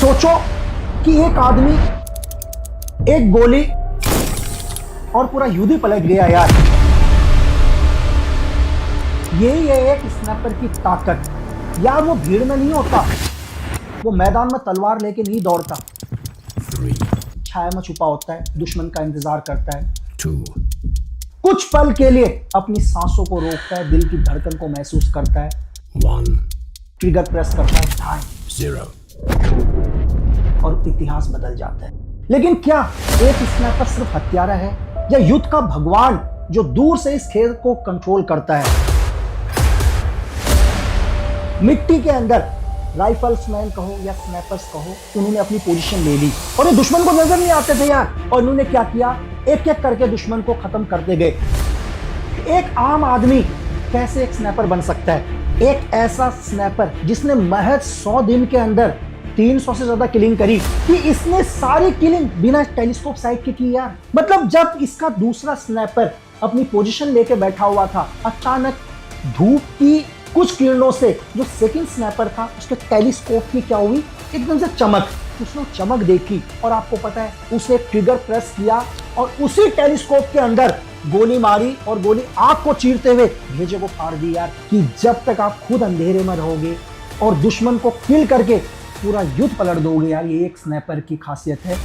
सोचो कि एक आदमी, एक गोली और पूरा युद्ध ही पलट गया यार। यही है एक स्नाइपर की ताकत यार। वो भीड़ में नहीं होता, वो मैदान में तलवार लेके नहीं दौड़ता, छाया में छुपा होता है, दुश्मन का इंतजार करता है, कुछ पल के लिए अपनी सांसों को रोकता है, दिल की धड़कन को महसूस करता है, ट्रिगर प्रेस करता है, टाइम और इतिहास बदल जाता है। लेकिन क्या एक स्नाइपर सिर्फ हत्यारा है या युद्ध का भगवान जो दूर से इस खेल को कंट्रोल करता है? मिट्टी के अंदर राइफल्समैन कहो या स्नाइपर्स कहो, उन्होंने अपनी पोजीशन ले ली और ये दुश्मन को नजर नहीं आते थे यार। और उन्होंने क्या किया, एक एक करके दुश्मन को खत्म करते गए। एक आम आदमी कैसे एक स्नाइपर बन सकता है? एक ऐसा स्नाइपर जिसने महज 100 दिन के अंदर 300 से ज्यादा किलिंग करी, कि इसने सारी किलिंग बिना टेलीस्कोप साइट के की यार। मतलब जब इसका दूसरा स्नाइपर अपनी पोजीशन लेके बैठा हुआ था, अचानक धूप की कुछ किरणों से जो सेकंड स्नाइपर था उसके टेलीस्कोप की क्या हुई, एकदम से चमक। उसने चमक देखी और आपको पता है उसने ट्रिगर प्रेस किया और उसी टेलीस्कोप के अंदर गोली मारी और गोली आंख को चीरते हुए भेजे को फाड़ दी यार। कि जब तक आप खुद अंधेरे में रहोगे और दुश्मन को किल करके पूरा युद्ध पलट दोगे यार, ये एक स्नाइपर की खासियत है।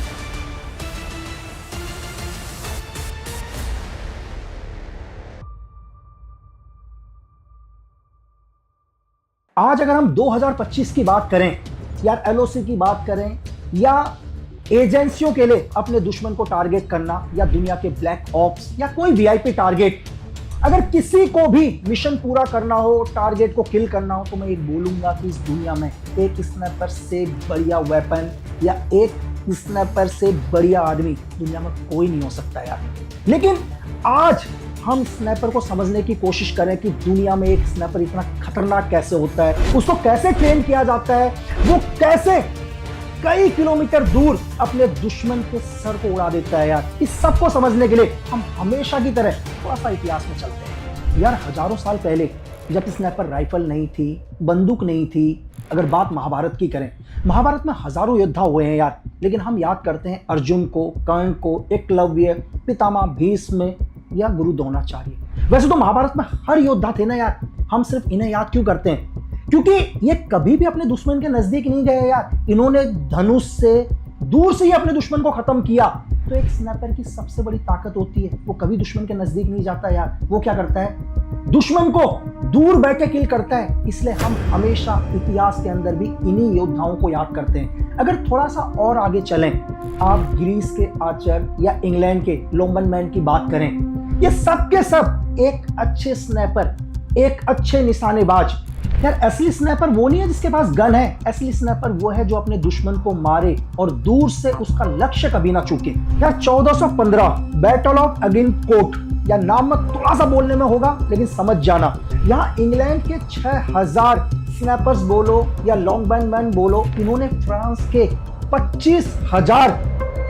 आज अगर हम 2025 की बात करें या एलओसी की बात करें या एजेंसियों के लिए अपने दुश्मन को टारगेट करना या दुनिया के ब्लैक ऑप्स या कोई वीआईपी टारगेट, अगर किसी को भी मिशन पूरा करना हो, टारगेट को किल करना हो, तो मैं एक बोलूंगा कि इस दुनिया में एक स्नाइपर से बढ़िया वेपन या एक स्नाइपर से बढ़िया आदमी दुनिया में कोई नहीं हो सकता यार। लेकिन आज हम स्नाइपर को समझने की कोशिश करें कि दुनिया में एक स्नाइपर इतना खतरनाक कैसे होता है, उसको कैसे ट्रेन किया जाता है, वो कैसे कई किलोमीटर दूर अपने दुश्मन के सर को उड़ा देता है यार। इस सब को समझने के लिए हम हमेशा की तरह थोड़ा सा इतिहास में चलते हैं यार। हजारों साल पहले जब स्नाइपर राइफल नहीं थी, बंदूक नहीं थी, अगर बात महाभारत की करें, महाभारत में हजारों योद्धा हुए हैं यार। लेकिन हम याद करते हैं अर्जुन को, कर्ण को, एकलव्य, पितामह भीष्म या गुरु द्रोणाचार्य। वैसे तो महाभारत में हर योद्धा थे ना यार, हम सिर्फ इन्हें याद क्यों करते हैं? क्योंकि ये कभी भी अपने दुश्मन के नजदीक नहीं गए यार। इन्होंने धनुष से दूर से ही अपने दुश्मन को खत्म किया। तो एक स्नाइपर की सबसे बड़ी ताकत होती है, वो कभी दुश्मन के नजदीक नहीं जाता यार। वो क्या करता है, दुश्मन को दूर बैठे किल करता है। इसलिए हम हमेशा इतिहास के अंदर भी इन्हीं योद्धाओं को याद करते हैं। अगर थोड़ा सा और आगे चलें, आप ग्रीस के आर्चर या इंग्लैंड के लोम्बनमैन की बात करें, ये सब के सब एक अच्छे स्नाइपर, एक अच्छे निशानेबाज। यार असली स्नाइपर वो नहीं है जिसके पास गन है, असली स्नाइपर वो है जो अपने दुश्मन को मारे और दूर से उसका लक्ष्य कभी ना चूके। यार 1415 बैटल ऑफ अगिनकोर्ट, या नाम में थोड़ा सा बोलने में होगा लेकिन समझ जाना। यहाँ इंग्लैंड के 6000 स्नाइपर्स बोलो या लॉन्गबैनमैन बोलो, इन्होंने फ्रांस के 25,000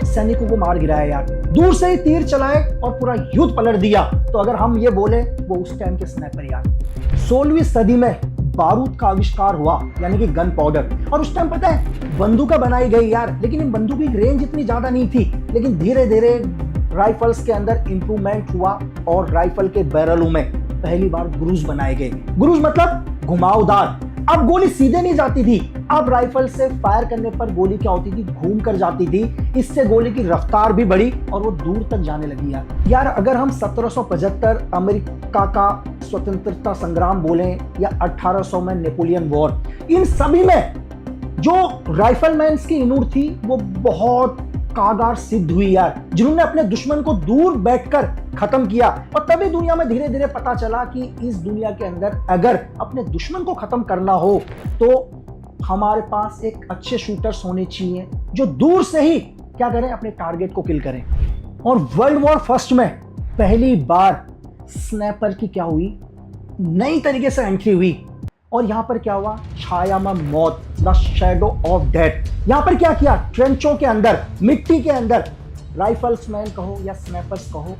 सैनिकों को मार गिराया यार। दूर से ही तीर चलाए और पूरा युद्ध पलट दिया। तो अगर हम ये बोले, वो उस टाइम के स्नाइपर यार। 16वीं सदी में बारूद का आविष्कार हुआ, यानी कि गन पाउडर। और उस टाइम पता है बंदूकें बनाई गई यार, लेकिन इन बंदूकों की रेंज इतनी ज्यादा नहीं थी। लेकिन धीरे धीरे राइफल्स के अंदर इंप्रूवमेंट हुआ और राइफल के बैरलों में पहली बार गुरूज बनाए गए। गुरूज मतलब घुमावदार। अब गोली सीधे नहीं जाती थी, अब राइफल से फायर करने पर गोली क्या होती थी, घूम कर जाती थी। इससे गोली की रफ्तार भी बढ़ी और वो दूर तक जाने लगी यार। अगर हम 1775 अमेरिका का स्वतंत्रता संग्राम बोलें या 1800 में नेपोलियन वॉर, इन सभी में जो राइफलमैन की इनूर थी वो बहुत कारगर सिद्ध हुई यार, जिन्होंने अपने दुश्मन को दूर बैठकर खत्म किया। और तभी दुनिया में धीरे धीरे पता चला कि इस दुनिया के अंदर अगर अपने दुश्मन को खत्म करना हो तो हमारे पास एक अच्छे शूटर्स होने चाहिए जो दूर से ही क्या करें, अपने टारगेट को किल करें। और वर्ल्ड वॉर फर्स्ट में पहली बार स्नाइपर की क्या हुई, नई तरीके से एंट्री हुई। और यहां पर क्या हुआ, छाया में मौत, द शैडो ऑफ डेथ। यहां पर क्या किया, ट्रेंचों के अंदर, मिट्टी के अंदर राइफल्समैन कहो या स्नाइपर्स कहो,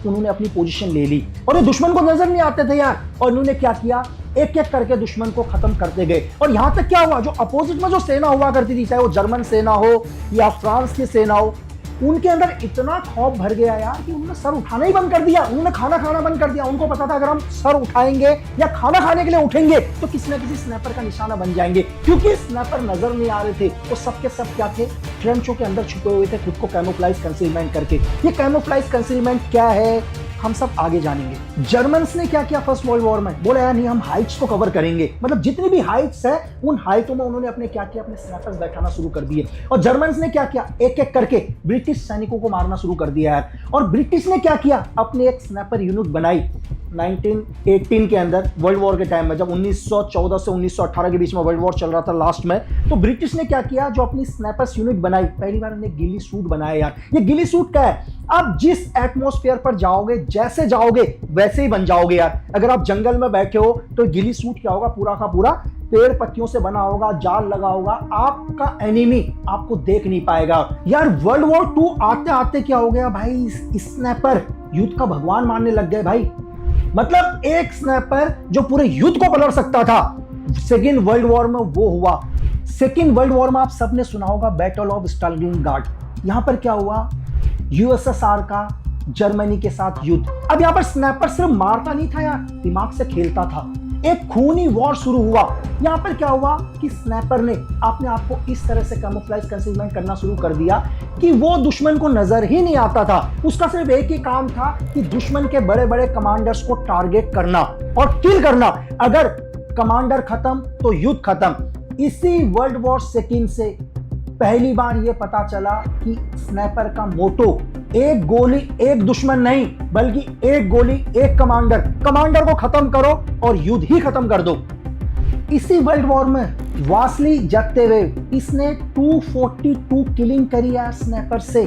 उन्होंने अपनी पोजीशन ले ली और ये दुश्मन को नजर नहीं आते थे यार। और इन्होंने क्या किया, एक एक करके दुश्मन को खत्म करते गए। और यहां तक क्या हुआ, जो अपोजिट में जो सेना हुआ करती थी, चाहे वो जर्मन सेना हो या फ्रांस की सेना हो, उनके अंदर इतना खौफ भर गया यार कि उन्होंने सर उठाना ही बंद कर दिया, उन्होंने खाना खाना बंद कर दिया। उनको पता था अगर हम सर उठाएंगे या खाना खाने के लिए उठेंगे तो किसी ना किसी स्नैपर का निशाना बन जाएंगे, क्योंकि स्नैपर नजर नहीं आ रहे थे। वो सबके सब क्या थे, ट्रेंचों के अंदर छुपे हुए थे, खुद को कैमोफ्लाइज कंसीलमेंट करके। ये कैमोफ्लाइज कंसीलमेंट क्या है हम सब आगे जानेंगे। जर्मन्स ने क्या किया फर्स्ट वर्ल्ड वॉर में, बोला यार नहीं हम हाइट्स को कवर करेंगे, मतलब जितनी भी हाइट्स है उन हाइटों में उन्होंने अपने क्या किया, अपने स्नैपर्स बैठाना शुरू कर दिए। और जर्मन्स ने क्या किया, एक एक करके ब्रिटिश सैनिकों को मारना शुरू कर दिया यार। और ब्रिटिश ने क्या किया, अपनी एक स्नैपर यूनिट बनाई 1918 के अंदर, वर्ल्ड वॉर के टाइम में, जब 1914 से 1918 के बीच में वर्ल्ड वॉर चल रहा था लास्ट में, तो ब्रिटिश ने क्या किया, जो अपनी स्नैपर्स यूनिट बनाई, पहली बार उन्हें गिली सूट बनाया यार। ये गिली सूट क्या है, आप जिस एटमॉस्फेयर पर जाओगे, जैसे जाओगे वैसे ही बन जाओगे यार। अगर आप जंगल में बैठे हो तो गिली सूट क्या होगा, पूरा का पूरा पेड़ पत्तियों से बना होगा, जाल लगा होगा, आपका एनिमी आपको देख नहीं पाएगा यार। वर्ल्ड वॉर 2 आते आते क्या हो गया भाई, स्नैपर युद्ध का भगवान मानने लग गए भाई। मतलब एक स्नैपर जो पूरे युद्ध को पलट सकता था, सेकेंड वर्ल्ड वॉर में वो हुआ। सेकेंड वर्ल्ड वॉर में आप सबने सुना होगा बैटल ऑफ स्टालिनग्राड। यहां पर क्या हुआ, यूएसएसआर का जर्मनी के साथ युद्ध। अब यहां पर स्नैपर सिर्फ मारता नहीं था यार, दिमाग से खेलता था। एक खूनी वॉर शुरू हुआ। यहां पर क्या हुआ कि स्नैपर ने अपने आप को इस तरह से कैमोफ्लेज कंसीलमेंट करना शुरू कर दिया कि वो दुश्मन को नजर ही नहीं आता था। उसका सिर्फ एक ही काम था कि दुश्मन के बड़े बड़े कमांडर्स को टारगेट करना और किल करना। अगर कमांडर खत्म तो युद्ध खत्म। इसी वर्ल्ड वॉर सेकेंड से पहली बार यह पता चला कि स्नैपर का मोटो एक गोली एक दुश्मन नहीं, बल्कि एक गोली एक कमांडर, कमांडर को खत्म करो और युद्ध ही खत्म कर दो। इसी वर्ल्ड वॉर में वासली जत्तेवेव, इसने 242 किलिंग करी है स्नैपर से।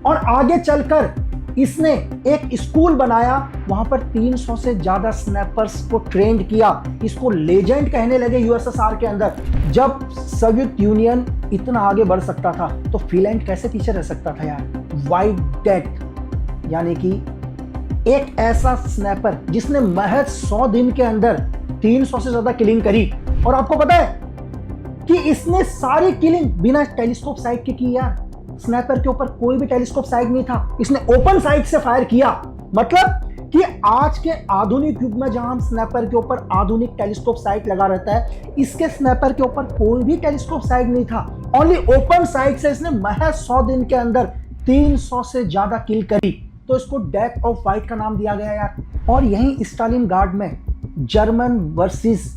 और आगे चलकर इसने एक स्कूल बनाया, वहां पर 300 से ज्यादा स्नैपर्स को ट्रेंड किया। इसको लेजेंड कहने लगे यूएसएसआर के अंदर। जब सोवियत यूनियन इतना आगे बढ़ सकता था तो फिनलैंड कैसे पीछे रह सकता था यार। व्हाइट डेथ, यानी कि एक ऐसा स्नैपर जिसने महज 100 दिन के अंदर 300 से ज्यादा किलिंग करी। और आपको पता है कि इसने सारी किलिंग बिना टेलीस्कोप साइट के की यार। स्नैपर के ऊपर कोई भी टेलीस्कोप साइट नहीं था, इसने ओपन साइट से फायर किया। मतलब कि आज के आधुनिक युग में जहां हम स्नैपर के ऊपर आधुनिक टेलीस्कोप साइट लगा रहता है, इसके स्नैपर के ऊपर कोई भी टेलीस्कोप साइट नहीं था। ओनली ओपन साइट से इसने महज 100 दिन के अंदर 300 से ज्यादा किल करी। तो इसको डेथ ऑफ व्हाइट का नाम दिया गया यार। और यहीं स्टालिनग्राड में जर्मन वर्सेस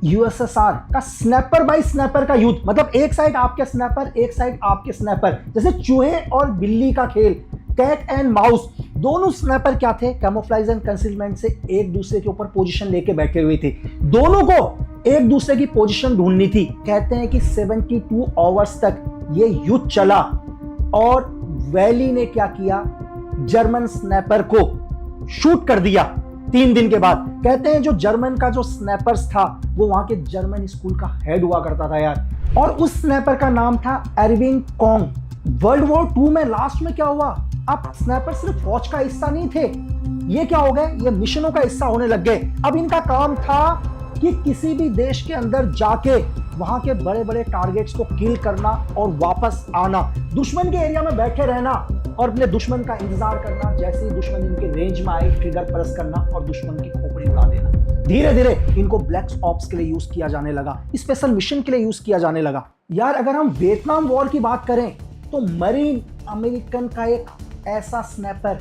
यूएसएसआर का स्नैपर बाय स्नैपर का युद्ध, मतलब एक साइड आपके स्नैपर, एक साइड आपके स्नैपर, जैसे चूहे और बिल्ली का खेल, कैट एंड माउस। दोनों स्नैपर क्या थे, कैमोफ्लेज एंड कंसीलमेंट से एक दूसरे के ऊपर पोजीशन लेके बैठे हुए थे। दोनों को एक दूसरे की पोजीशन ढूंढनी थी। कहते हैं कि 72 आवर्स तक ये युद्ध चला। और वैली ने क्या किया, जर्मन स्नैपर को शूट कर दिया 3 दिन के बाद। कहते हैं जो जर्मन का जो स्नैपर्स था वो वहां के जर्मन स्कूल का हेड हुआ करता था यार। और उस स्नैपर का नाम था एरविंग कॉन्ग। वर्ल्ड वॉर 2 में लास्ट में क्या हुआ, अब स्नैपर सिर्फ फौज का हिस्सा नहीं थे, ये क्या हो गए, ये मिशनों का हिस्सा होने लग गए। अब इनका काम था कि किसी भी देश के अंदर जाके वहां के बड़े बड़े टारगेट्स को किल करना और वापस आना, दुश्मन के एरिया में बैठे रहना और अपने दुश्मन का इंतजार करना। जैसे ही दुश्मन इनके रेंज में आए, ट्रिगर प्रेस करना और दुश्मन की खोपड़ी उड़ा देना। धीरे धीरे इनको ब्लैक ऑप्स के लिए यूज किया जाने लगा, स्पेशल मिशन के लिए यूज किया जाने लगा यार। अगर हम वियतनाम वॉर की बात करें तो मरीन अमेरिकन का एक ऐसा स्नैपर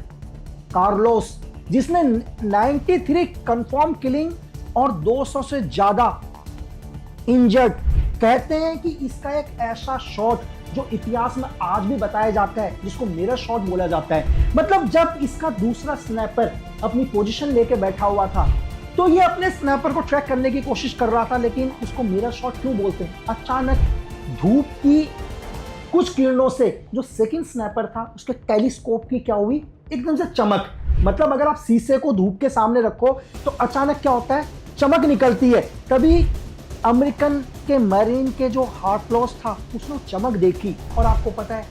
कार्लोस, जिसने 93 कंफर्म किलिंग और 200 से ज्यादा इंजर्ड। कहते हैं कि इसका एक ऐसा शॉट जो इतिहास में आज भी बताया जाता है, जिसको मिरर शॉट बोला जाता है। मतलब जब इसका दूसरा स्नैपर अपनी पोजीशन लेके बैठा हुआ था तो ये अपने स्नैपर को ट्रैक करने की कोशिश कर रहा था, लेकिन उसको मिरर शॉट क्यों बोलते हैं। अचानक धूप की कुछ किरणों से जो सेकंड स्नैपर था उसके टेलीस्कोप की क्या हुई, एकदम से चमक। मतलब अगर आप शीशे को धूप के सामने रखो तो अचानक क्या होता है, चमक निकलती है। तभी अमेरिकन के मरीन के जो हार्ट लॉस था उसने चमक देखी और आपको पता है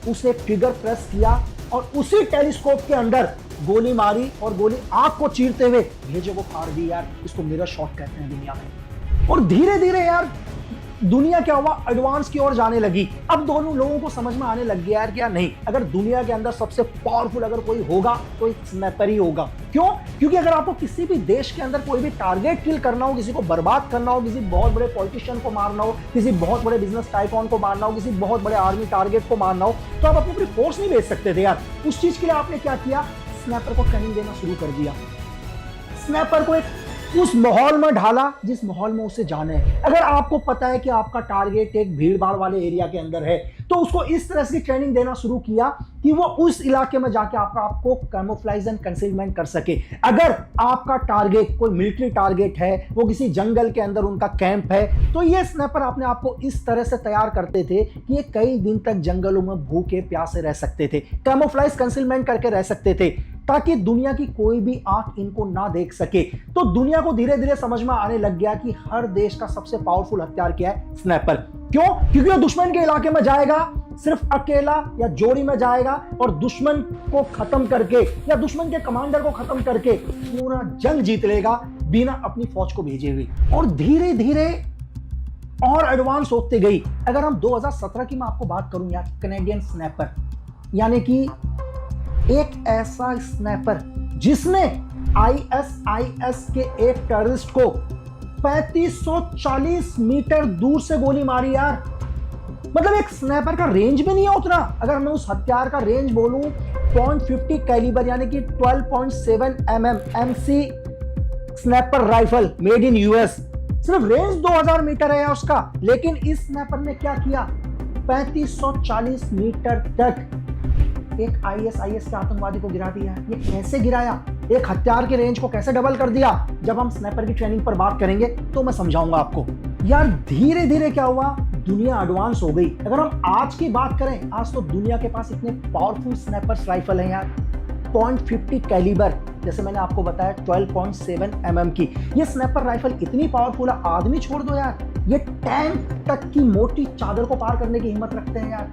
उसे ट्रिगर प्रेस किया और उसी टेलीस्कोप के अंदर गोली मारी और गोली आंख को चीरते हुए भेजे को फाड़ दी यार। इसको मिरर शॉट कहते हैं दुनिया में। और धीरे धीरे यार दुनिया क्या हुआ, एडवांस की ओर जाने लगी। अब दोनों लोगों को समझ में आने लग गया यार क्या नहीं, अगर दुनिया के अंदर सबसे पावरफुल अगर कोई होगा तो एक स्नाइपर ही होगा। क्यों? क्योंकि अगर आपको किसी भी देश के अंदर कोई भी टारगेट किल करना हो, किसी को बर्बाद करना हो, किसी बहुत बड़े पॉलिटिशियन को मारना हो, किसी बहुत बड़े बिजनेस टाइकॉन को मारना हो, किसी बहुत बड़े आर्मी टारगेट को मारना हो, तो आप अपनी पूरी फोर्स नहीं भेज सकते थे यार। उस चीज के लिए आपने क्या किया, स्नाइपर को ट्रेनिंग देना शुरू कर दिया। स्नाइपर को एक उस माहौल में ढाला जिस माहौल में उसे जाना है। अगर आपको पता है कि आपका टारगेट एक भीड़ भाड़ वाले एरिया के अंदर है, तो उसको इस तरह से ट्रेनिंग देना शुरू किया कि वो उस इलाके में जाके आपको कैमोफ्लेज एंड कंसीलमेंट कर सके। अगर आपका टारगेट कोई मिलिट्री टारगेट है, वो किसी जंगल के अंदर उनका कैंप है, तो ये स्नाइपर अपने आप को इस तरह से तैयार करते थे कि ये कई दिन तक जंगलों में भूखे प्यासे रह सकते थे, कैमोफ्लेज कंसीलमेंट करके रह सकते थे, ताकि दुनिया की कोई भी आंख इनको ना देख सके। तो दुनिया को धीरे धीरे समझ में आने लग गया कि हर देश का सबसे पावरफुल हथियार क्या है, स्नाइपर। क्यों? क्योंकि वो दुश्मन के इलाके में जाएगा, सिर्फ अकेला या जोड़ी में जाएगा और दुश्मन को खत्म करके या दुश्मन के कमांडर को खत्म करके पूरा जंग जीत लेगा बिना अपनी फौज को भेजे हुए। और धीरे धीरे और एडवांस होते गई। अगर हम 2017 की मैं आपको बात करूं यार, कैनेडियन स्नाइपर, यानी कि एक ऐसा स्नाइपर जिसने आईएसआईएस के एक टेररिस्ट को 3540 मीटर दूर से गोली मारी यार। मतलब एक स्नाइपर का रेंज भी नहीं है उतना। अगर मैं उस हथियार का रेंज बोलूं, .50 कैलिबर यानी कि 12.7 mm MC sniper rifle made in US, सिर्फ रेंज 2000 मीटर है उसका। लेकिन इस स्नाइपर ने क्या किया, 3540 मीटर तक एक आईएसआईएस के आतंकवादी को गिरा दिया। ये कैसे गिराया, एक हथियार के रेंज को कैसे डबल कर दिया, जब हम स्नाइपर की ट्रेनिंग पर बात करेंगे तो मैं समझाऊंगा आपको। यार धीरे धीरे क्या हुआ, दुनिया एडवांस हो गई। अगर हम आज की बात करें, आज तो दुनिया के पास इतने पावरफुल स्नाइपर्स राइफल हैं यार। .50 कैलिबर, जैसे मैंने आपको बताया 12.7 mm की ये स्नाइपर राइफल इतनी पावरफुल है, आदमी छोड़ दो यार, ये टैंक तक की मोटी चादर को पार करने की हिम्मत रखते हैं यार।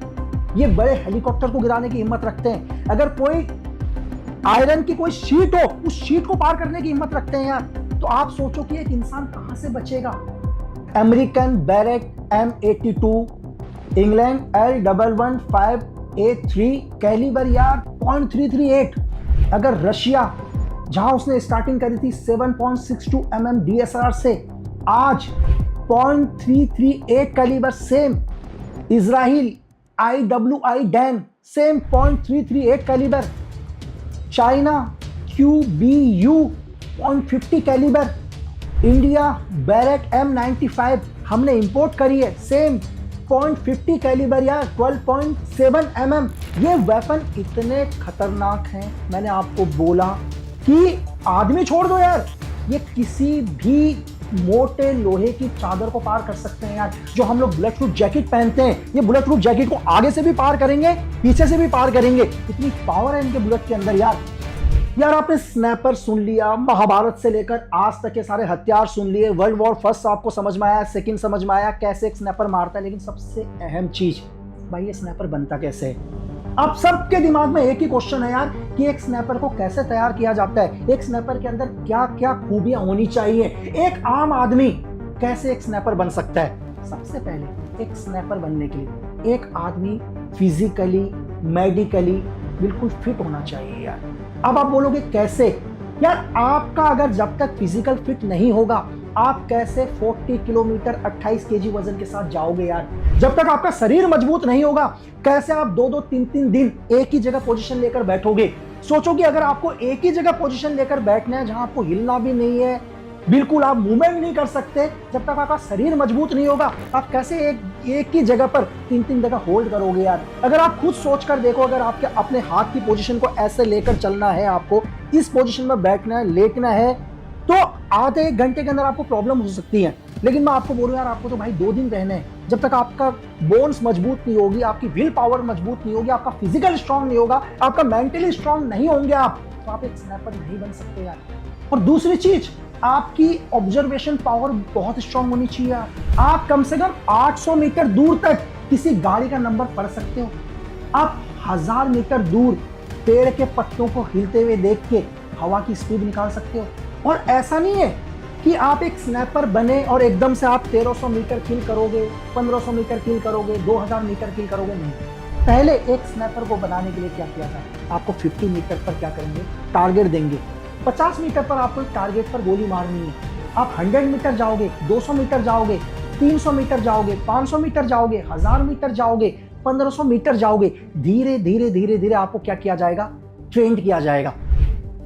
ये बड़े हेलीकॉप्टर को गिराने की हिम्मत रखते हैं। अगर कोई आयरन की कोई शीट हो, उस शीट को पार करने की हिम्मत रखते हैं यार। तो आप सोचो कि एक इंसान कहां से बचेगा। American Barrett M82, England L115A3 calibre यार 0.338। अगर रशिया, जहां उसने स्टार्टिंग करी थी 7.62 mm DSR से, आज 0.338 calibre same. Israel IWI Dan same 0.338 calibre. China QBU 0.50 calibre. India Barrett M95 हमने इंपोर्ट करी है, सेम 0.50 कैलिबर यार 12.7 mm। ये वेपन इतने खतरनाक हैं, मैंने आपको बोला कि आदमी छोड़ दो यार, ये किसी भी मोटे लोहे की चादर को पार कर सकते हैं यार। जो हम लोग बुलेट प्रूफ जैकेट पहनते हैं, ये बुलेट प्रूफ जैकेट को आगे से भी पार करेंगे, पीछे से भी पार करेंगे। इतनी पावर है इनके बुलेट के अंदर यार। आपने स्नाइपर सुन लिया, महाभारत से लेकर आज तक के सारे हथियार सुन लिए, वर्ल्ड वॉर फर्स्ट आपको समझ में आया, सेकंड समझ में आया कैसे एक स्नाइपर मारता है। लेकिन सबसे अहम चीज, भाई ये स्नाइपर बनता कैसे है। अब सबके दिमाग में एक ही क्वेश्चन है यार कि एक स्नाइपर को कैसे तैयार किया जाता है, एक स्नाइपर के अंदर क्या क्या खूबियां होनी चाहिए, एक आम आदमी कैसे एक स्नाइपर बन सकता है। सबसे पहले एक स्नाइपर बनने के लिए एक आदमी फिजिकली, मेडिकली बिल्कुल फिट होना चाहिए यार। अब आप बोलोगे कैसे यार, आपका अगर जब तक फिजिकल फिट नहीं होगा, आप कैसे 40 किलोमीटर 28 केजी वजन के साथ जाओगे यार। जब तक आपका शरीर मजबूत नहीं होगा, कैसे आप 2-2, 3-3 दिन एक ही जगह पोजीशन लेकर बैठोगे। सोचो कि अगर आपको एक ही जगह पोजीशन लेकर बैठना है, जहां आपको हिलना भी नहीं है, बिल्कुल आप मूवमेंट नहीं कर सकते, जब तक आपका शरीर मजबूत नहीं होगा, आप कैसे एक ही जगह पर 3-3 जगह होल्ड करोगे यार। अगर आप खुद सोच कर देखो, अगर आपके अपने हाथ की पोजीशन को ऐसे लेकर चलना है, आपको इस पोजीशन में बैठना है, लेटना है, तो आधे एक घंटे के अंदर आपको प्रॉब्लम हो सकती है। लेकिन मैं आपको बोलूं यार, आपको तो भाई 2 दिन रहने हैं। जब तक आपका बोन्स मजबूत नहीं होगी, आपकी विल पावर मजबूत नहीं होगी, आपका फिजिकल स्ट्रांग नहीं होगा, आपका मेंटली स्ट्रांग नहीं होंगे आप, तो आप एक स्नाइपर नहीं बन सकते यार। और दूसरी चीज, आपकी ऑब्जर्वेशन पावर बहुत स्ट्रांग होनी चाहिए यार। आप कम से कम 800 मीटर दूर तक किसी गाड़ी का नंबर पढ़ सकते हो। आप 1000 मीटर दूर पेड़ के पत्तों को हिलते हुए देख के हवा की स्पीड निकाल सकते हो। और ऐसा नहीं है कि आप एक स्नैपर बने और एकदम से आप 1300 मीटर किल करोगे, 1500 मीटर किल करोगे, 2000 मीटर किल करोगे, नहीं। पहले एक स्नैपर को बनाने के लिए क्या किया जाए, आपको 50 मीटर पर क्या करेंगे, टारगेट देंगे। 50 मीटर पर आपको एक टारगेट पर गोली मारनी है। आप 100 मीटर जाओगे, 200 मीटर जाओगे, 300 मीटर जाओगे, 500 मीटर जाओगे, 1000 मीटर जाओगे, 1500 मीटर जाओगे, धीरे धीरे धीरे धीरे आपको क्या किया जाएगा, ट्रेंड किया जाएगा।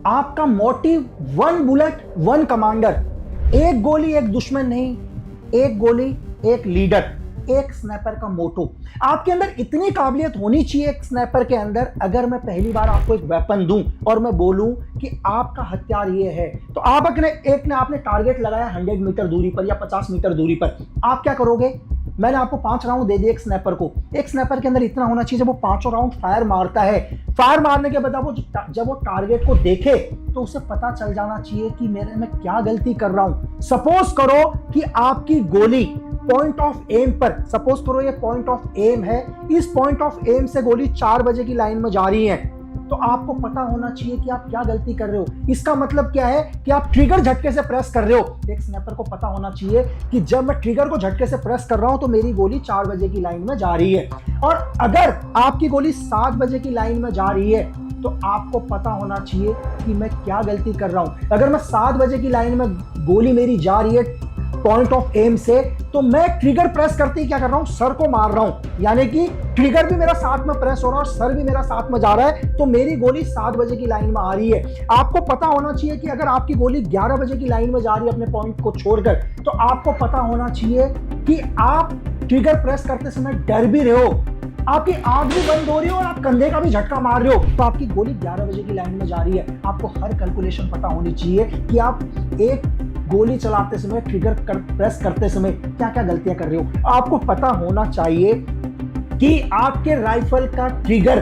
आपका मोटिव 1 बुलेट 1 कमांडर, एक गोली एक दुश्मन नहीं, एक गोली एक लीडर, एक स्नैपर का मोटो। आपके अंदर इतनी काबिलियत होनी चाहिए एक स्नैपर के अंदर, अगर मैं पहली बार आपको एक वेपन दूं और मैं बोलूं कि आपका हथियार ये है, तो आप आपने टारगेट लगाया 100 मीटर दूरी पर या 50 मीटर दूरी पर, आप क्या करोगे, मैंने आपको 5 राउंड दे दिए एक स्नैपर को। एक स्नैपर के अंदर इतना होना चाहिए, जब वो 5 राउंड फायर मारता है, फायर मारने के बाद जब वो टारगेट को देखे तो उसे पता चल जाना चाहिए कि मैं क्या गलती कर रहा हूं। सपोज करो कि आपकी गोली पॉइंट ऑफ एम पर, सपोज करो ये पॉइंट ऑफ एम है, इस पॉइंट ऑफ एम से गोली 4 बजे की लाइन में जा रही है, तो आपको पता होना चाहिए कि आप क्या गलती कर रहे हो। इसका मतलब क्या है कि आप ट्रिगर झटके से प्रेस कर रहे हो। एक स्नैपर को पता होना चाहिए कि जब मैं ट्रिगर को झटके से प्रेस कर रहा हूं तो मेरी गोली 4 बजे की लाइन में जा रही है। और अगर आपकी गोली 7 बजे की लाइन में जा रही है तो आपको पता होना चाहिए कि मैं क्या गलती कर रहा हूं। अगर मैं 7 बजे की लाइन में गोली मेरी जा रही है पॉइंट ऑफ एम से, तो मैं ट्रिगर प्रेस करते ही क्या कर रहा हूं, सर को मार रहा हूं, यानी कि ट्रिगर भी मेरा साथ में प्रेस हो रहा है और सर भी मेरा साथ में जा रहा है, तो मेरी गोली 7 बजे की लाइन में आ रही है। आपको पता होना चाहिए कि अगर आपकी गोली 11 बजे की लाइन में जा रही है अपने पॉइंट को छोड़कर, तो आपको पता होना चाहिए कि आप ट्रिगर प्रेस करते समय डर भी रहे हो, आपकी आंख भी बंद हो रही है और आप कंधे का भी झटका मार रहे हो, तो आपकी गोली 11 बजे की लाइन में जा रही है। आपको हर कैलकुलेशन पता होनी चाहिए कि आप एक गोली चलाते समय, प्रेस करते समय क्या क्या गलतियां कर रहे हो। आपको पता होना चाहिए कि आपके राइफल का ट्रिगर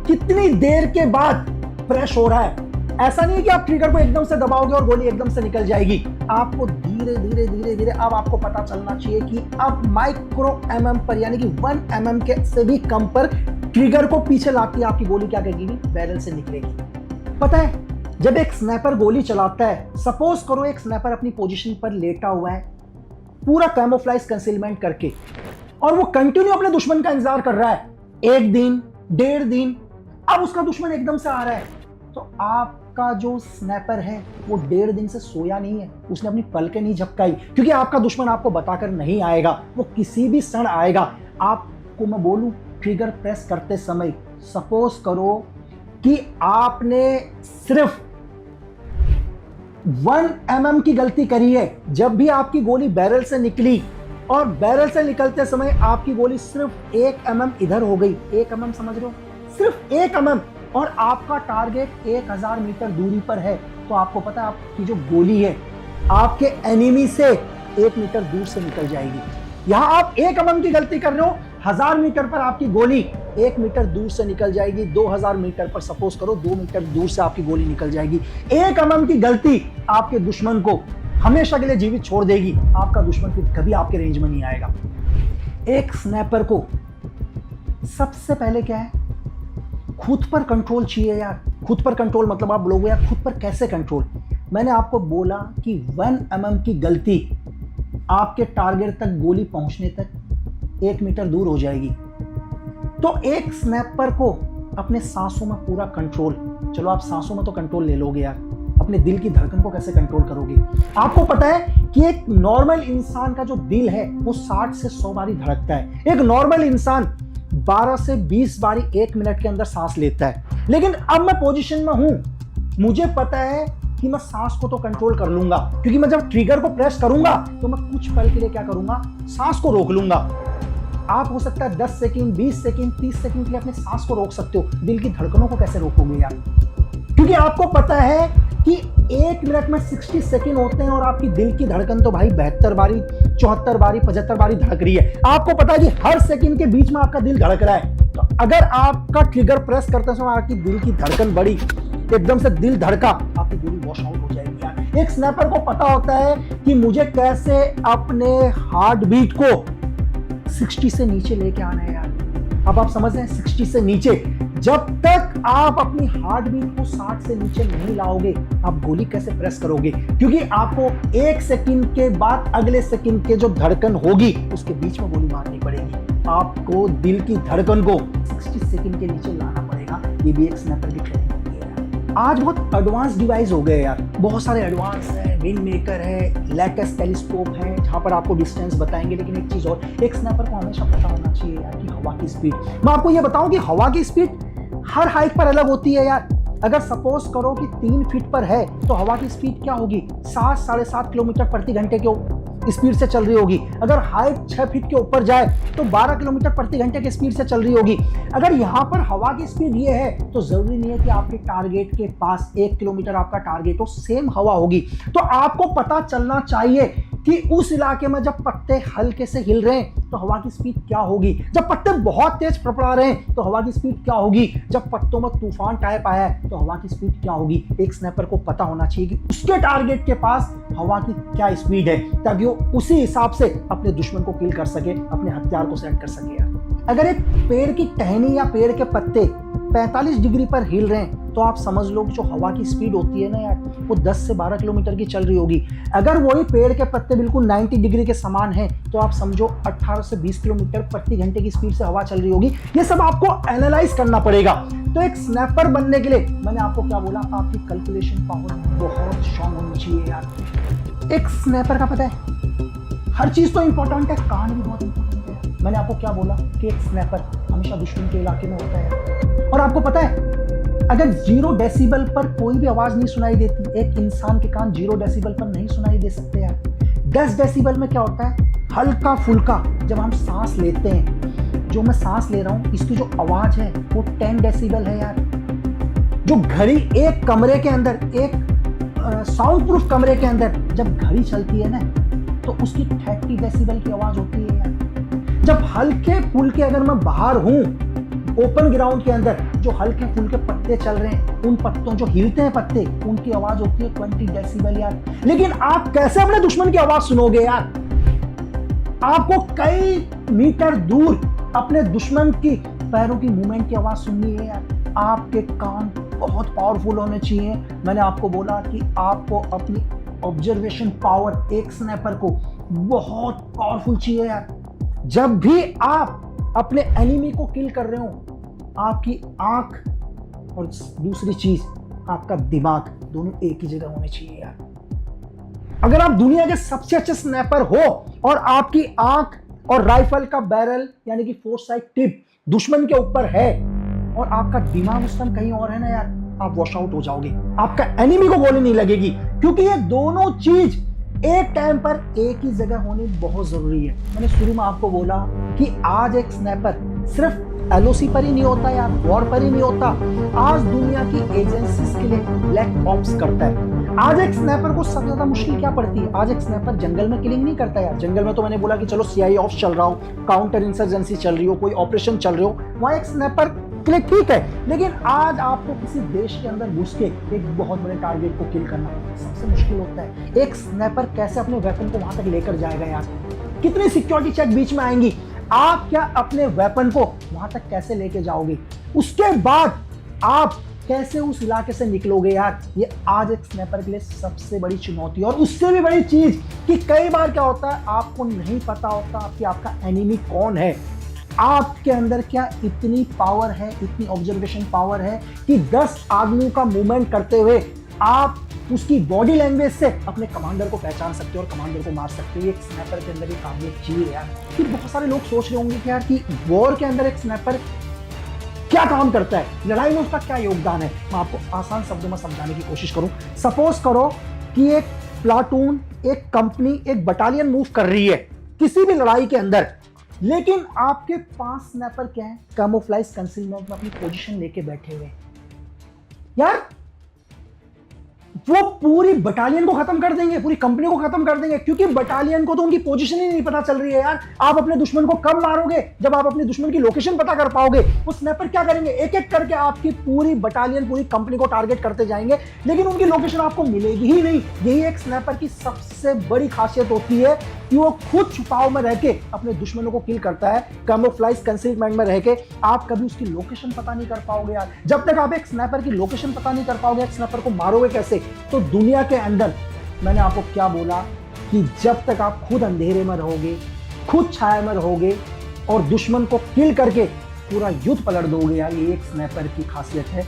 कितनी देर के बाद प्रेस हो रहा है। ऐसा नहीं है कि आप ट्रिगर को एकदम से दबाओगे और गोली एकदम से निकल जाएगी। आपको धीरे धीरे धीरे धीरे अब आपको पता चलना चाहिए कि अब माइक्रो एमएम पर, यानी कि 1 एमएम के से भी कम पर ट्रिगर को पीछे लाती है आपकी गोली क्या करेगी, बैरल से निकलेगी। पता है, जब एक स्नैपर गोली चलाता है, सपोज करो एक स्नैपर अपनी पोजीशन पर लेटा हुआ है पूरा कैमोफ्लेज कंसीलमेंट करके, और वो कंटिन्यू अपने दुश्मन का इंतजार कर रहा है, 1 दिन 1.5 दिन, अब उसका दुश्मन एकदम से आ रहा है, तो आपका जो स्नैपर है वो 1.5 दिन से सोया नहीं है, उसने अपनी पलकें नहीं झपकाई, क्योंकि आपका दुश्मन आपको बताकर नहीं आएगा, वो किसी भी क्षण आएगा। आपको मैं बोलूं, ट्रिगर प्रेस करते समय सपोज करो कि आपने सिर्फ 1 एमएम की गलती करी है। जब भी आपकी गोली बैरल से निकली और बैरल से निकलते समय आपकी गोली सिर्फ 1 एमएम इधर हो गई, 1 एमएम समझ रहे हो, सिर्फ 1 एमएम, और आपका टारगेट 1000 मीटर दूरी पर है, तो आपको पता है आपकी जो गोली है आपके एनिमी से 1 मीटर दूर से निकल जाएगी। यहां आप 1 एमएम की गलती कर रहे हो, 1000 मीटर पर आपकी गोली 1 मीटर दूर से निकल जाएगी, 2000 मीटर पर सपोज करो 2 मीटर दूर से आपकी गोली निकल जाएगी। 1 एमएम की गलती आपके दुश्मन को हमेशा के लिए जीवित छोड़ देगी, आपका दुश्मन फिर कभी आपके रेंज में नहीं आएगा। एक स्नैपर को सबसे पहले क्या है, खुद पर कंट्रोल चाहिए यार। खुद पर कंट्रोल मतलब आप लोग यार खुद पर कैसे कंट्रोल। मैंने आपको बोला कि 1 एमएम की गलती आपके टारगेट तक गोली पहुंचने तक 1 मीटर दूर हो जाएगी। तो एक स्नैपर को अपने सांसों में पूरा कंट्रोल, चलो आप सांसों में तो कंट्रोल ले लोगे यार, अपने दिल की धड़कन को कैसे कंट्रोल करोगे। आपको पता है कि एक नॉर्मल इंसान का जो दिल है वो 60 से 100 बारी धड़कता है। एक नॉर्मल इंसान 12 से 20 बारी 1 मिनट के अंदर सांस लेता है। लेकिन अब मैं पोजीशन में हूं, मुझे पता है कि मैं सांस को तो कंट्रोल कर लूंगा, क्योंकि मैं जब ट्रिगर को प्रेस करूंगा तो मैं कुछ पल के लिए क्या करूंगा, सांस को रोक लूंगा। आप हो सकता है 10 सेकंड, 20 सेकंड, 30 सेकंड के लिए अपने सांस को रोक सकते हो, दिल की धड़कनों को कैसे रोकोगे यार। क्योंकि आपको पता है कि 1 मिनट में 60 सेकंड होते हैं और आपकी दिल की धड़कन तो भाई 72 बारी, 74 बारी, 75 बारी धड़क रही है। आपको पता है कि हर सेकंड के बीच में आपका दिल धड़क रहा है। तो अगर आपका ट्रिगर प्रेस करते समय आपकी दिल की धड़कन बढ़ी, एकदम से दिल धड़का, आपकी गोली वॉश आउट हो जाएगी यार। एक स्नैपर को पता होता है कि मुझे कैसे अपने हार्ट बीट को 60 से नीचे लेके आना है यार। अब आप समझ रहे हैं, 60 से नीचे। जब तक आप अपनी हार्ट बीट को 60 से नीचे नहीं लाओगे, आप गोली कैसे प्रेस करोगे? क्योंकि आपको 1 सेकंड के बाद अगले सेकंड के जो धड़कन होगी उसके बीच में गोली मारनी पड़ेगी। आपको दिल की धड़कन को 60 सेकंड के नीचे लाना पड़ेगा। ये भी एक स्नैपर की ट्रेनिंग होती है। आज बहुत एडवांस डिवाइस हो गए यार, बहुत सारे एडवांस है, विंड मेकर है, लेटेस्ट टेलीस्कोप है जहां पर आपको डिस्टेंस बताएंगे। लेकिन एक चीज और, एक स्नैपर को हमेशा पता होना चाहिए यार कि हवा की स्पीड। मैं आपको ये बताऊं कि हवा की स्पीड हर हाइट पर अलग होती है यार। अगर सपोज करो कि 3 फीट पर है तो हवा की स्पीड क्या होगी? 7-7.5 किलोमीटर प्रति घंटे के स्पीड से चल रही होगी। अगर हाइट 6 फीट के ऊपर जाए तो 12 किलोमीटर प्रति घंटे की स्पीड से चल रही होगी। अगर यहाँ पर हवा की स्पीड ये है तो जरूरी नहीं है कि आपके टारगेट के पास 1 किलोमीटर आपका टारगेट हो, सेम हवा होगी। तो आपको पता चलना चाहिए कि उस इलाके में जब पत्ते हल्के से हिल रहे हैं तो हवा की स्पीड क्या होगी, जब पत्ते बहुत तेज फड़फड़ा रहे हैं तो हवा की स्पीड क्या होगी, जब पत्तों में तूफान टाइप आया है तो हवा की स्पीड क्या होगी। एक स्नैपर को पता होना चाहिए कि उसके टारगेट के पास हवा की क्या स्पीड है, ताकि वो उसी हिसाब से अपने दुश्मन को किल कर सके, अपने हथियार को सेलेक्ट कर सके यार। अगर एक पेड़ की टहनी या पेड़ के पत्ते 45 डिग्री पर हिल रहे हैं तो आप समझ लो कि जो हवा की स्पीड होती है ना यार, वो 10 से 12 किलोमीटर की चल रही होगी। अगर वही पेड़ के पत्ते बिल्कुल 90 डिग्री के समान हैं तो आप समझो 18 से 20 किलोमीटर प्रति घंटे की स्पीड से हवा चल रही होगी। ये सब आपको एनालाइज करना पड़ेगा। तो एक स्नैपर बनने के लिए मैंने आपको क्या बोला, आपकी कैलकुलेशन पावर बहुत स्ट्रांग होनी चाहिए यार। एक स्नैपर का पता है हर चीज तो इंपॉर्टेंट है, कान भी बहुत इंपॉर्टेंट है। मैंने आपको क्या बोला कि एक स्नैपर हमेशा दुश्मन के इलाके में होता है। और आपको पता है अगर 0 डेसिबल पर कोई भी आवाज नहीं सुनाई देती, एक इंसान के कान 0 डेसिबल पर नहीं सुनाई दे सकते यार। 10 डेसिबल में क्या होता है, हल्का फुल्का जब हम सांस लेते हैं, जो मैं सांस ले रहा हूं इसकी जो आवाज है वो 10 डेसिबल है यार। जो घड़ी एक कमरे के अंदर, एक साउंड प्रूफ कमरे के अंदर जब घड़ी चलती है ना तो उसकी 30 डेसिबल की आवाज होती है यार। जब हल्के फुल्के अगर मैं बाहर हूं ओपन ग्राउंड के अंदर, जो हल्के फुल्के पत्ते चल रहे हैं, उन पत्तों जो हिलते हैं पत्ते, उनकी आवाज होती है 20 डेसिबल यार। लेकिन आप कैसे अपने दुश्मन की आवाज सुनोगे यार? आपको कई मीटर दूर अपने दुश्मन की पैरों की मूवमेंट की आवाज सुननी है यार। आपके कान बहुत पावरफुल होने चाहिए। मैंने आपको बोला कि आपको अपनी ऑब्जर्वेशन पावर, एक स्नैपर को बहुत पावरफुल चाहिए यार। जब भी आप अपने एनिमी को किल कर रहे हो, आपकी आंख और दूसरी चीज आपका दिमाग दोनों एक ही जगह होने चाहिए यार। अगर आप दुनिया के सबसे अच्छे स्नैपर हो और आपकी आंख और राइफल का बैरल यानी कि फोर्साइट टिप दुश्मन के ऊपर है और आपका दिमाग उस समय कहीं और है ना यार, आप वॉश आउट हो जाओगे। आपका एनिमी को गोली नहीं लगेगी, क्योंकि ये दोनों चीज एक टाइम पर एक ही जगह होनी बहुत जरूरी है। मैंने शुरू में आपको बोला कि आज एक स्नैपर सिर्फ एलओसी पर ही नहीं होता यार, वॉर पर ही नहीं होता। आज दुनिया की एजेंसीज के लिए ब्लैक ऑप्स करता है। आज एक स्नैपर को सबसे ज्यादा मुश्किल क्या पड़ती है? आज एक स्नैपर जंगल में किलिंग नहीं करता यार। जंगल में तो मैंने बोला कि चलो सीआई ऑप्स चल रहा हो, काउंटर इंसर्जेंसी चल रही हो, कोई ऑपरेशन चल रही हो, वहां एक स्नैपर के लिए ठीक है। लेकिन आज आपको किसी देश के अंदर घुस के एक बहुत बड़े टारगेट को किल करना सबसे मुश्किल होता है। एक स्नैपर कैसे अपने वेपन को वहां तक लेकर जाएगा यार? कितनी सिक्योरिटी चेक बीच में आएंगी? आप क्या अपने वेपन को वहां तक कैसे लेके जाओगे? उसके बाद आप कैसे उस इलाके से निकलोगे यार? ये आज एक स्नैपर के लिए सबसे बड़ी चुनौती। और उससे भी बड़ी चीज कि कई बार क्या होता है, आपको नहीं पता होता कि आपका एनिमी कौन है। आपके अंदर क्या इतनी पावर है, इतनी ऑब्जर्वेशन पावर है कि 10 आदमियों का मूवमेंट करते हुए आप उसकी बॉडी लैंग्वेज से अपने कमांडर को पहचान सकते हो और कमांडर को मार सकते हो। एक स्नैपर के अंदर ये काबिलियत चाहिए यार। फिर बहुत सारे लोग सोच रहे होंगे कि यार कि वॉर के अंदर एक स्नैपर क्या काम करता है, लड़ाई में उसका क्या योगदान है। मैं आपको आसान शब्दों में समझाने की कोशिश करूं। सपोज करो कि एक प्लाटून, एक कंपनी, एक बटालियन मूव कर रही है किसी भी लड़ाई के अंदर, लेकिन आपके 5 स्नैपर क्या है, कैमोफ्लाइज कंसीलमेंट में अपनी पोजीशन लेके बैठे हुए यार। वो पूरी बटालियन को खत्म कर देंगे, पूरी कंपनी को खत्म कर देंगे, क्योंकि बटालियन को तो उनकी पोजीशन ही नहीं पता चल रही है यार। आप अपने दुश्मन को कब मारोगे? जब आप अपने दुश्मन की लोकेशन पता कर पाओगे। वो स्नैपर क्या करेंगे, एक एक करके आपकी पूरी बटालियन, पूरी कंपनी को टारगेट करते जाएंगे, लेकिन उनकी लोकेशन आपको मिलेगी ही नहीं। यही एक स्नैपर की सबसे बड़ी खासियत होती है कि वो खुद छुपाव में रह के अपने दुश्मनों को किल करता है, कैमोफ्लेज कंसीलमेंट में रह के। आप कभी उसकी लोकेशन पता नहीं कर पाओगे यार। जब तक आप एक स्नैपर की लोकेशन पता नहीं कर पाओगे, एक स्नैपर को मारोगे कैसे? तो दुनिया के अंदर, मैंने आपको क्या बोला, कि जब तक आप खुद अंधेरे में रहोगे, खुद छाया में रहोगे और दुश्मन को किल करके पूरा युद्ध पलट दोगे यार। ये एक स्नैपर की खासियत है।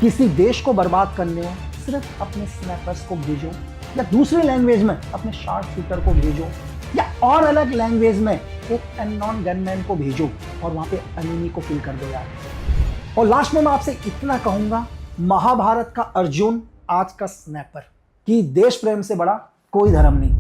किसी देश को बर्बाद करने हो, सिर्फ अपने स्नैपर्स को भेजो, या दूसरी लैंग्वेज में अपने शार्प शूटर को भेजो, या और अलग लैंग्वेज में एक अननोन गनमैन को भेजो और वहां पे एनिमी को किल कर दो यार। और लास्ट में मैं आपसे इतना कहूंगा, महाभारत का अर्जुन, आज का स्नैपर, कि देश प्रेम से बड़ा कोई धर्म नहीं।